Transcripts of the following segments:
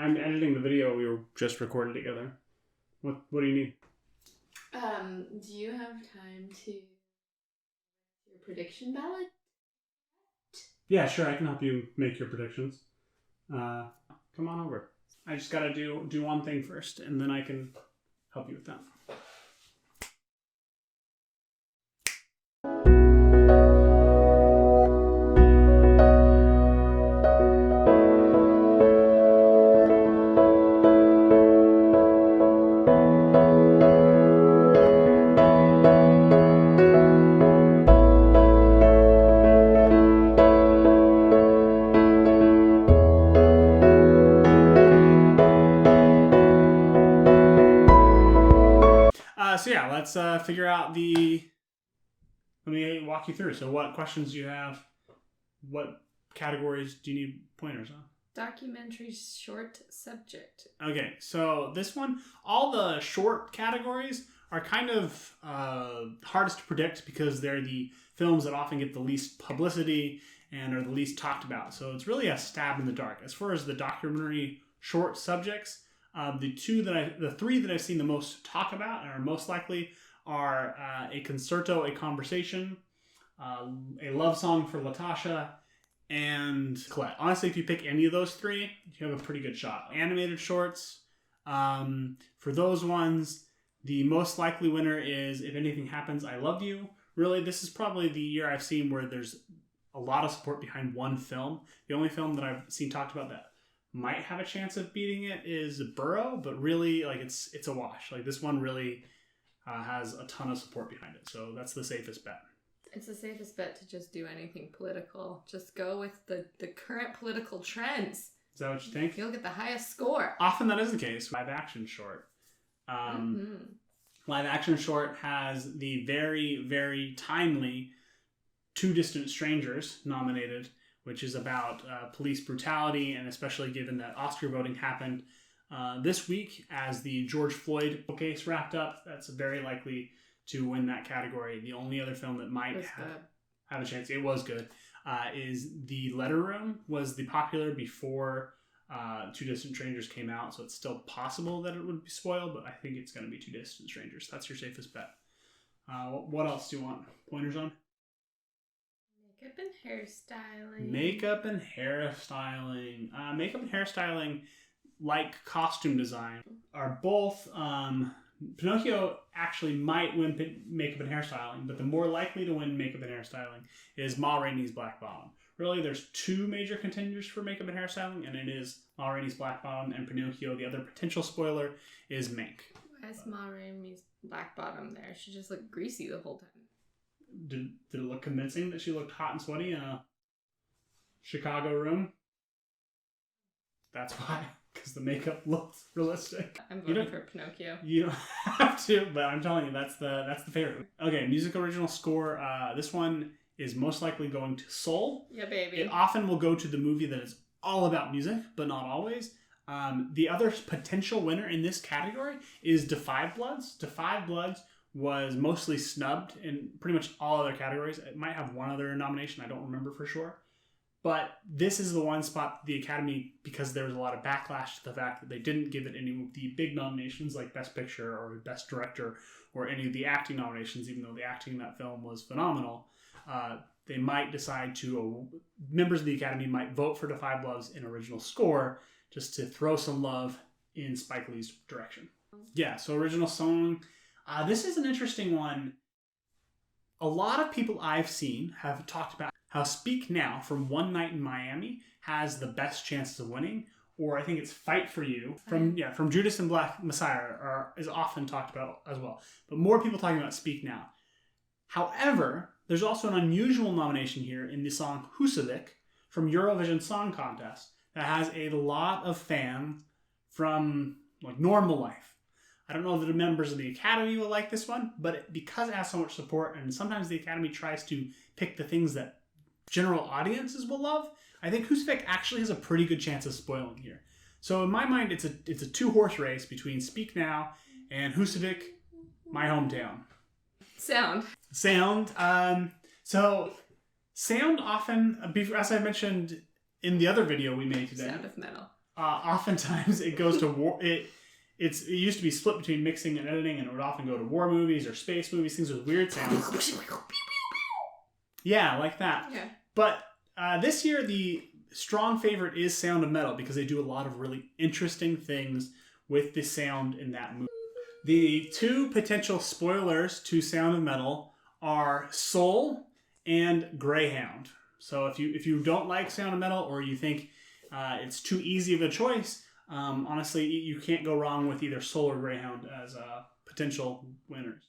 I'm editing the video we were just recorded together. What do you need? Do you have time to your prediction ballot? Yeah, sure. I can help you make your predictions. Come on over. I just gotta do one thing first, and then I can help you with that. So yeah, let's figure out the... Let me walk you through. So what questions do you have? What categories do you need pointers on? Documentary short subject. Okay, so this one, all the short categories are kind of hardest to predict because they're the films that often get the least publicity and are the least talked about. So it's really a stab in the dark. As far as the documentary short subjects, the three that I've seen the most talk about and are most likely are A Concerto, A Conversation, A Love Song for Latasha, and Colette. Honestly, if you pick any of those three, you have a pretty good shot. Animated shorts, for those ones, the most likely winner is If Anything Happens, I Love You. Really, this is probably the year I've seen where there's a lot of support behind one film. The only film that I've seen talked about that might have a chance of beating it is Burrow, but really, like, it's a wash. Like, this one really has a ton of support behind it, so that's the safest bet. It's the safest bet to just do anything political. Just go with the current political trends. Is that what you think? You'll get the highest score. Often that is the case. Live action short. Live action short has the very, very timely Two Distant Strangers nominated, which is about police brutality, and especially given that Oscar voting happened this week as the George Floyd case wrapped up. That's very likely to win that category. The only other film that might have a chance, it was good, is The Letter Room. Was the popular before Two Distant Strangers came out, so it's still possible that it would be spoiled, but I think it's going to be Two Distant Strangers. That's your safest bet. What else do you want pointers on? Makeup and hairstyling. Makeup and hairstyling. Makeup and hairstyling, like costume design, are both... Pinocchio actually might win makeup and hairstyling, but the more likely to win makeup and hairstyling is Ma Rainey's Black Bottom. Really, there's two major contenders for makeup and hairstyling, and it is Ma Rainey's Black Bottom and Pinocchio. The other potential spoiler is Mank. Why is Ma Rainey's Black Bottom there? She just looked greasy the whole time. Did it look convincing that she looked hot and sweaty in a Chicago room? That's why. Because the makeup looks realistic. I'm voting for Pinocchio. You don't have to, but I'm telling you, that's the favorite. Okay, music original score. This one is most likely going to Soul. Yeah, baby. It often will go to the movie that is all about music, but not always. The other potential winner in this category is Da 5 Bloods. Da 5 Bloods was mostly snubbed in pretty much all other categories. It might have one other nomination, I don't remember for sure. But this is the one spot the Academy, because there was a lot of backlash to the fact that they didn't give it any of the big nominations like Best Picture or Best Director or any of the acting nominations, even though the acting in that film was phenomenal. They might decide to, members of the Academy might vote for Da 5 Bloods in original score just to throw some love in Spike Lee's direction. Yeah, so original song. This is an interesting one. A lot of people I've seen have talked about how Speak Now from One Night in Miami has the best chances of winning, or I think it's Fight for You from Judas and Black Messiah is often talked about as well. But more people talking about Speak Now. However, there's also an unusual nomination here in the song Husavik from Eurovision Song Contest that has a lot of fans from like normal life. I don't know if the members of the Academy will like this one, but because it has so much support, and sometimes the Academy tries to pick the things that general audiences will love, I think Husavik actually has a pretty good chance of spoiling here. So in my mind, it's a two-horse race between Speak Now and Husavik, My Hometown. Sound. So sound often, as I mentioned in the other video we made today. Sound of Metal. Oftentimes it goes to war. It used to be split between mixing and editing, and it would often go to war movies or space movies, things with weird sounds. Yeah, like that. Yeah. But this year, the strong favorite is Sound of Metal because they do a lot of really interesting things with the sound in that movie. The two potential spoilers to Sound of Metal are Soul and Greyhound. So if you don't like Sound of Metal or you think it's too easy of a choice, honestly, you can't go wrong with either Soul or Greyhound as potential winners.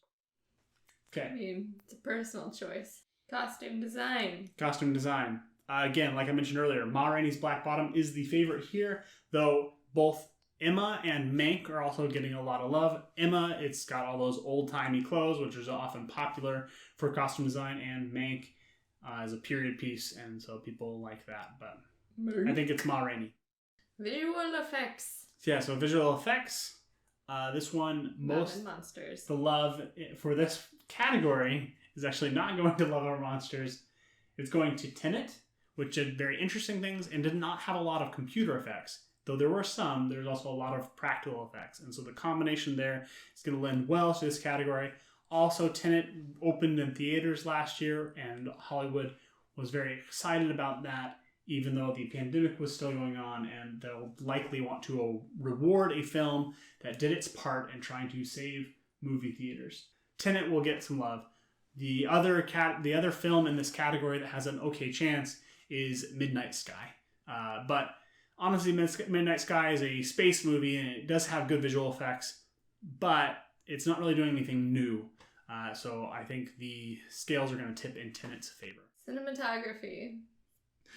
Okay. I mean, it's a personal choice. Costume design. Costume design. Again, like I mentioned earlier, Ma Rainey's Black Bottom is the favorite here, though both Emma and Mank are also getting a lot of love. Emma, it's got all those old-timey clothes, which is often popular for costume design, and Mank is a period piece, and so people like that, but I think it's Ma Rainey. Visual effects. Yeah, so visual effects. This one, Love and Monsters. the love for this category is actually not going to Love and Monsters. It's going to Tenet, which did very interesting things and did not have a lot of computer effects. Though there were some, there's also a lot of practical effects. And so the combination there is going to lend well to this category. Also, Tenet opened in theaters last year, and Hollywood was very excited about that, even though the pandemic was still going on, and they'll likely want to reward a film that did its part in trying to save movie theaters. Tenet will get some love. The other film in this category that has an okay chance is Midnight Sky. But honestly, Midnight Sky is a space movie, and it does have good visual effects, but it's not really doing anything new. So I think the scales are going to tip in Tenet's favor. Cinematography.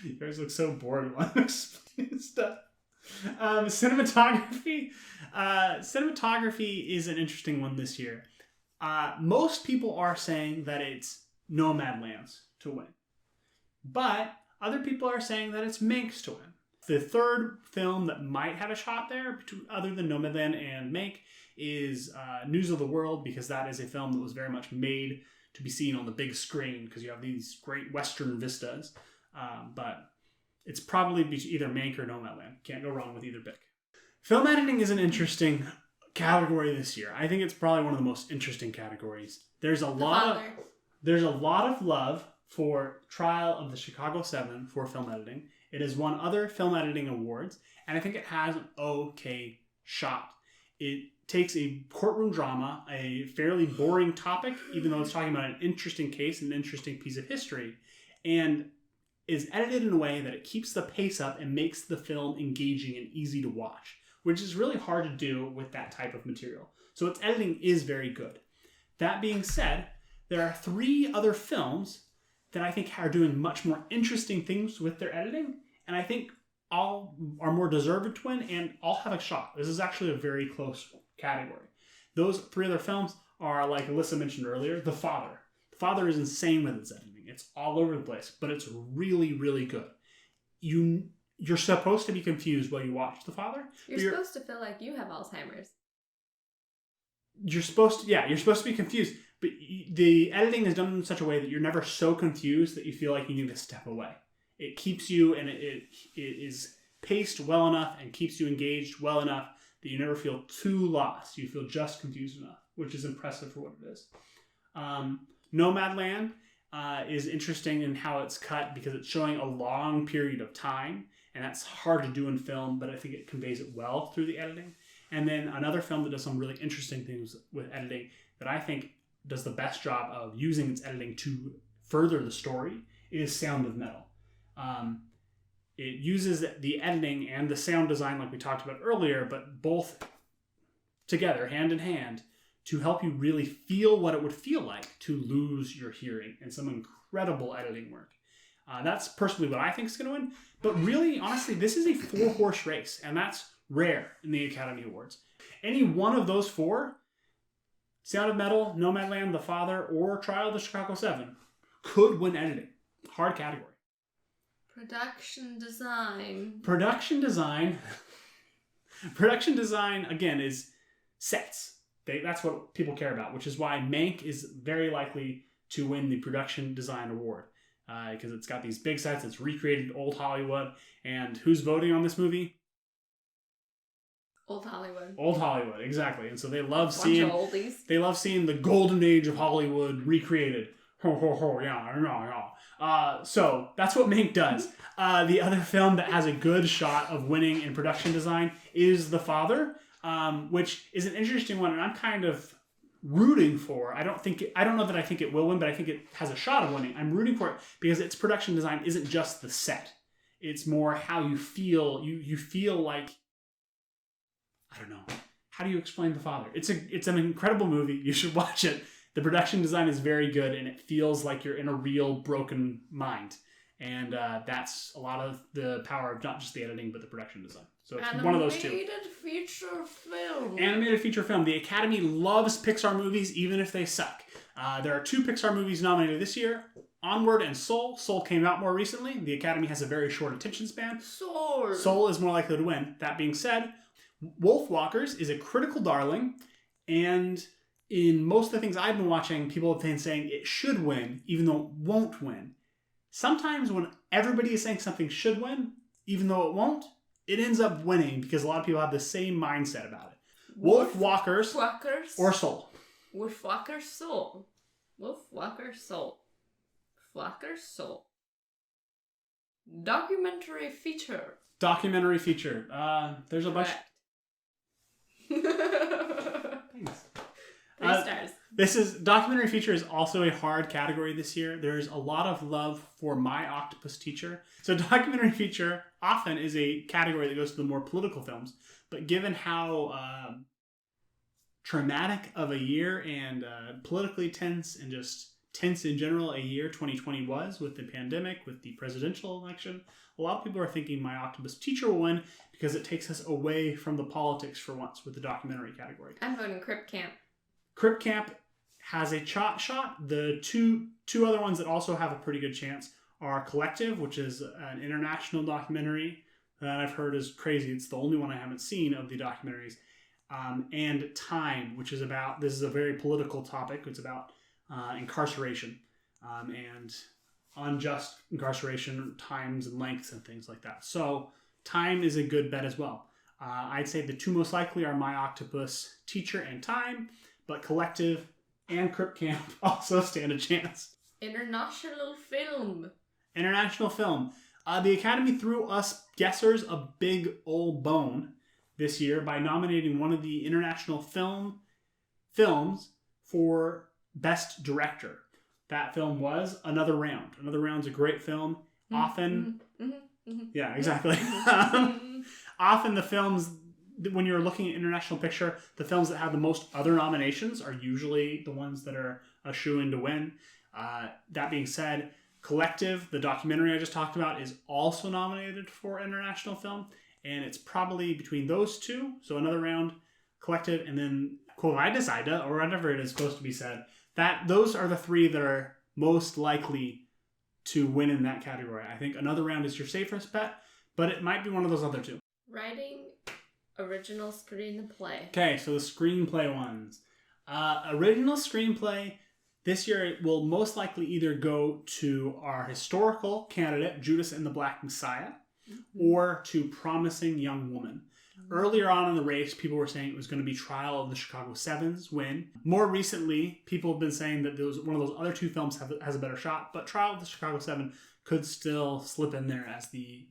You guys look so bored while I'm explaining stuff. Cinematography. Cinematography is an interesting one this year. Most people are saying that it's Nomadland's to win. But other people are saying that it's Mank's to win. The third film that might have a shot there, other than Nomadland and Mank, is News of the World, because that is a film that was very much made to be seen on the big screen because you have these great Western vistas. But it's probably either Mank or Nomadland. Can't go wrong with either pick. Film editing is an interesting category this year. I think it's probably one of the most interesting categories. There's a lot of love for Trial of the Chicago 7 for film editing. It has won other film editing awards, and I think it has an okay shot. It takes a courtroom drama, a fairly boring topic, even though it's talking about an interesting case, an interesting piece of history, and is edited in a way that it keeps the pace up and makes the film engaging and easy to watch, which is really hard to do with that type of material. So its editing is very good. That being said, there are 3 other films that I think are doing much more interesting things with their editing, and I think all are more deserved to win and all have a shot. This is actually a very close category. Those 3 other films are, like Alissa mentioned earlier, The Father. The Father is insane with its editing. It's all over the place, but it's really, really good. You're supposed to be confused while you watch The Father. You're supposed to feel like you have Alzheimer's. You're supposed to be confused, but the editing is done in such a way that you're never so confused that you feel like you need to step away. It keeps you, and it is paced well enough and keeps you engaged well enough that you never feel too lost. You feel just confused enough, which is impressive for what it is. Nomadland is interesting in how it's cut because it's showing a long period of time, and that's hard to do in film, but I think it conveys it well through the editing. And then another film that does some really interesting things with editing that I think does the best job of using its editing to further the story is Sound of Metal. It uses the editing and the sound design like we talked about earlier, but both together, hand in hand, to help you really feel what it would feel like to lose your hearing in some incredible editing work. That's personally what I think is going to win. But really, honestly, this is a 4-horse race, and that's rare in the Academy Awards. Any one of those 4, Sound of Metal, Nomadland, The Father, or Trial of the Chicago 7, could win editing. Hard category. Production design. Production design, again, is sets. That's what people care about, which is why Mank is very likely to win the production design award. Because it's got these big sets, it's recreated old Hollywood, and who's voting on this movie? Old Hollywood. Old Hollywood, exactly. And so they love Bunch seeing of oldies. they love seeing the golden age of Hollywood recreated. Ho ho ho, yeah. So that's what Mank does. The other film that has a good shot of winning in production design is The Father, which is an interesting one, and I'm kind of rooting for. I don't know that I think it will win, but I think it has a shot of winning. I'm rooting for it because its production design isn't just the set. It's more how you feel. You feel like, I don't know. How do you explain The Father? It's an incredible movie. You should watch it. The production design is very good, and it feels like you're in a real broken mind. And that's a lot of the power of not just the editing, but the production design. So it's one of those two. Animated feature film. Animated feature film. The Academy loves Pixar movies, even if they suck. There are 2 Pixar movies nominated this year. Onward and Soul. Soul came out more recently. The Academy has a very short attention span. Soul is more likely to win. That being said, Wolfwalkers is a critical darling, and in most of the things I've been watching, people have been saying it should win, even though it won't win. Sometimes when everybody is saying something should win, even though it won't, it ends up winning because a lot of people have the same mindset about it. Wolfwalkers or Soul. Wolfwalkers, Soul. Wolfwalkers, Soul. Wolfwalkers, Soul. Documentary feature. Documentary feature. There's a bunch. Thanks. 3 stars. This is documentary feature is also a hard category this year. There's a lot of love for My Octopus Teacher. So documentary feature often is a category that goes to the more political films. But given how traumatic of a year and politically tense and just tense in general a year 2020 was with the pandemic, with the presidential election, a lot of people are thinking My Octopus Teacher will win because it takes us away from the politics for once with the documentary category. I'm voting Crip Camp. Crip Camp has a shot. The two other ones that also have a pretty good chance are Collective, which is an international documentary that I've heard is crazy. It's the only one I haven't seen of the documentaries. And Time, which is about, this is a very political topic. It's about incarceration and unjust incarceration times and lengths and things like that. So Time is a good bet as well. I'd say the 2 most likely are My Octopus Teacher and Time, but Collective and Crip Camp also stand a chance. International film. International film. The Academy threw us guessers a big old bone this year by nominating one of the international films for Best Director. That film was Another Round. Another Round's a great film. Often, yeah, exactly. Often the films, when you're looking at international picture, the films that have the most other nominations are usually the ones that are a shoo-in to win. That being said, Collective, the documentary I just talked about, is also nominated for international film, and it's probably between those 2. So Another Round, Collective, and then Quoides Ida, or whatever it is supposed to be said. Those are the 3 that are most likely to win in that category. I think Another Round is your safest bet, but it might be one of those other 2. Writing, original screenplay. Okay, so the screenplay ones. Original screenplay this year it will most likely either go to our historical candidate, Judas and the Black Messiah, or to Promising Young Woman. Earlier on in the race, people were saying it was going to be Trial of the Chicago Seven's win. More recently, people have been saying that one of those other 2 films has a better shot, but Trial of the Chicago 7 could still slip in there as the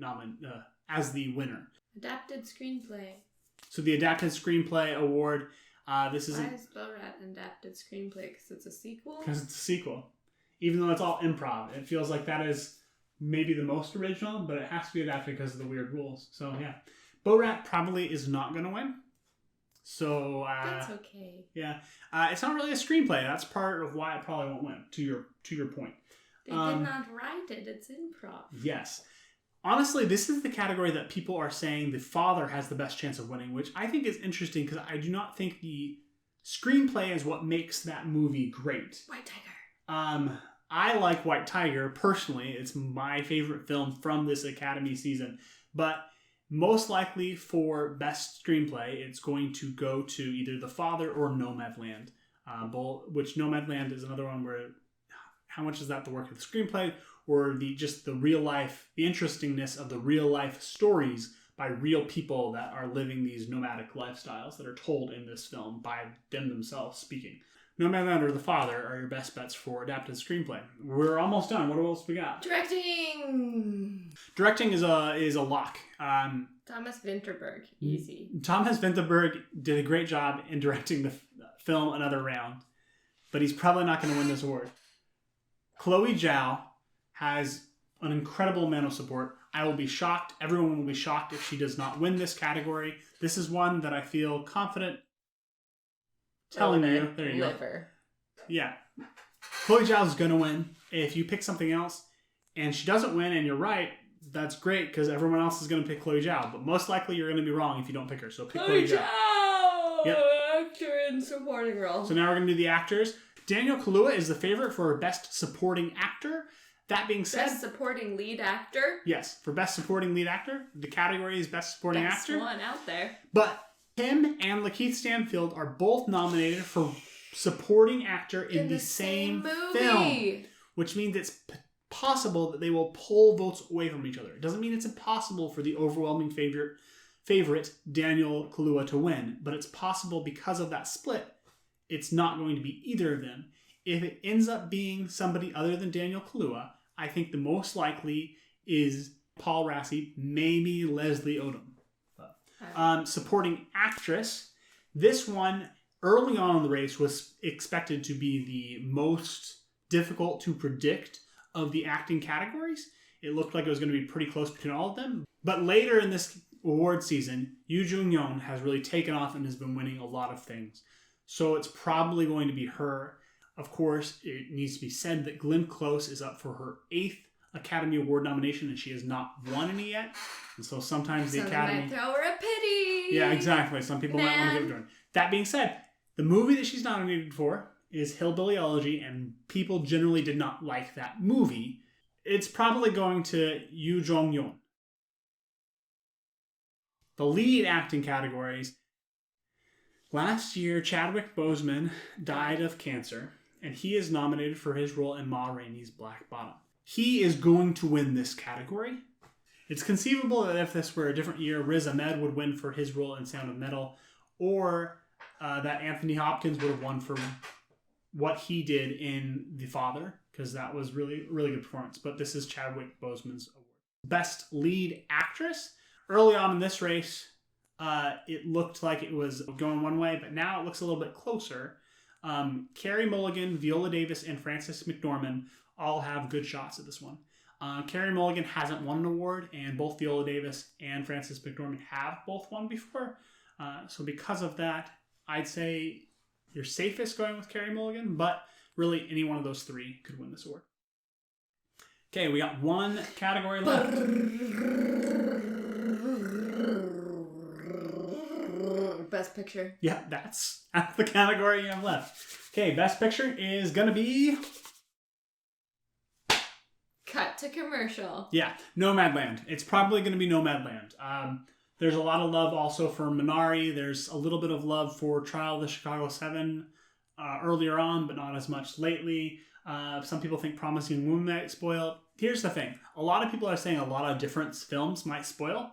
winner. Adapted screenplay. So the Adapted Screenplay Award, this is... Why is Borat an adapted screenplay? Because it's a sequel? Because it's a sequel. Even though it's all improv, it feels like that is maybe the most original, but it has to be adapted because of the weird rules. So yeah. Borat probably is not going to win. So that's okay. Yeah, it's not really a screenplay. That's part of why it probably won't win. To your point, they did not write it. It's improv. Yes, honestly, this is the category that people are saying The Father has the best chance of winning, which I think is interesting because I do not think the screenplay is what makes that movie great. White Tiger. I like White Tiger personally. It's my favorite film from this Academy season, but most likely for best screenplay, it's going to go to either The Father or Nomadland. Which Nomadland is another one where how much is that the work of the screenplay or the real life, the interestingness of the real life stories by real people that are living these nomadic lifestyles that are told in this film by them themselves speaking. Nomadland or The Father are your best bets for adapted screenplay. We're almost done. What else we got? Directing! Directing is a lock. Thomas Vinterberg. Easy. Thomas Vinterberg did a great job in directing the film Another Round, but he's probably not going to win this award. Chloe Zhao has an incredible amount of support. I will be shocked. Everyone will be shocked if she does not win this category. This is one that I feel confident telling you. There you go. Yeah. Chloe Zhao is going to win. If you pick something else and she doesn't win and you're right, that's great because everyone else is going to pick Chloe Zhao. But most likely you're going to be wrong if you don't pick her. So pick Chloe Zhao. Yep. Actor in supporting role. So now we're going to do the actors. Daniel Kaluuya is the favorite for Best Supporting Actor. That being said... Best Supporting Lead Actor? Yes, for Best Supporting Lead Actor. The category is Best Supporting Actor. Best one out there. But him and Lakeith Stanfield are both nominated for Supporting Actor in the same film. Which means it's possible that they will pull votes away from each other. It doesn't mean it's impossible for the overwhelming favorite Daniel Kaluuya to win. But it's possible because of that split, it's not going to be either of them. If it ends up being somebody other than Daniel Kaluuya, I think the most likely is Paul Rassi, maybe Leslie Odom. Supporting actress. This one, early on in the race, was expected to be the most difficult to predict of the acting categories. It looked like it was going to be pretty close between all of them. But later in this award season, Yoo Jung-yeon has really taken off and has been winning a lot of things. So it's probably going to be her. Of course, it needs to be said that Glenn Close is up for her 8th Academy Award nomination, and she has not won any yet. And so sometimes the Academy might throw her a pity. Yeah, exactly. Some people might want to give it to her. That being said, the movie that she's nominated for is Hillbilly Elegy, and people generally did not like that movie. It's probably going to Yoo Jung-yeon. The lead acting categories. Last year, Chadwick Boseman died of cancer, and he is nominated for his role in Ma Rainey's Black Bottom. He is going to win this category. It's conceivable that if this were a different year, Riz Ahmed would win for his role in Sound of Metal, or that Anthony Hopkins would have won for what he did in The Father, because that was really, really good performance. But this is Chadwick Boseman's award. Best Lead Actress. Early on in this race, it looked like it was going one way, but now it looks a little bit closer. Carey Mulligan, Viola Davis, and Frances McDormand all have good shots at this one. Carey Mulligan hasn't won an award, and both Viola Davis and Frances McDormand have both won before. So because of that, I'd say you're safest going with Carey Mulligan, but really any one of those three could win this award. Okay, we got one category left. Best Picture. Yeah, that's the category you have left. Okay, Best Picture is going to be... Cut to commercial. Yeah, Nomadland. It's probably going to be Nomadland. There's a lot of love also for Minari. There's a little bit of love for Trial of the Chicago 7 earlier on, but not as much lately. Some people think Promising Woman might spoil. Here's the thing. A lot of people are saying a lot of different films might spoil.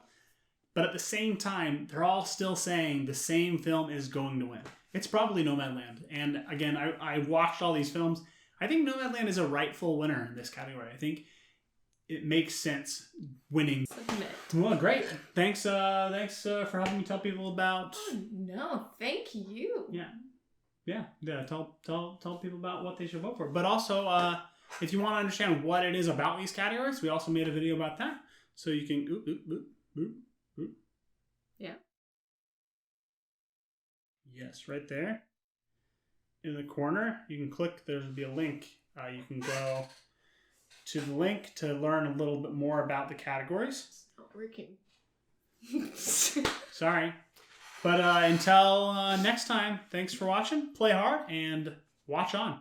But at the same time, they're all still saying the same film is going to win. It's probably Nomadland. And again, I watched all these films. I think Nomadland is a rightful winner in this category. I think it makes sense winning. Submit. Well, great. Thanks for helping me tell people about... Oh, no, thank you. Yeah. Tell people about what they should vote for. But also, if you want to understand what it is about these categories, we also made a video about that. So you can... Yeah. Yes, right there. In the corner, you can click. There'll be a link. You can go to the link to learn a little bit more about the categories. It's not working. Sorry. But until next time, thanks for watching. Play hard and watch on.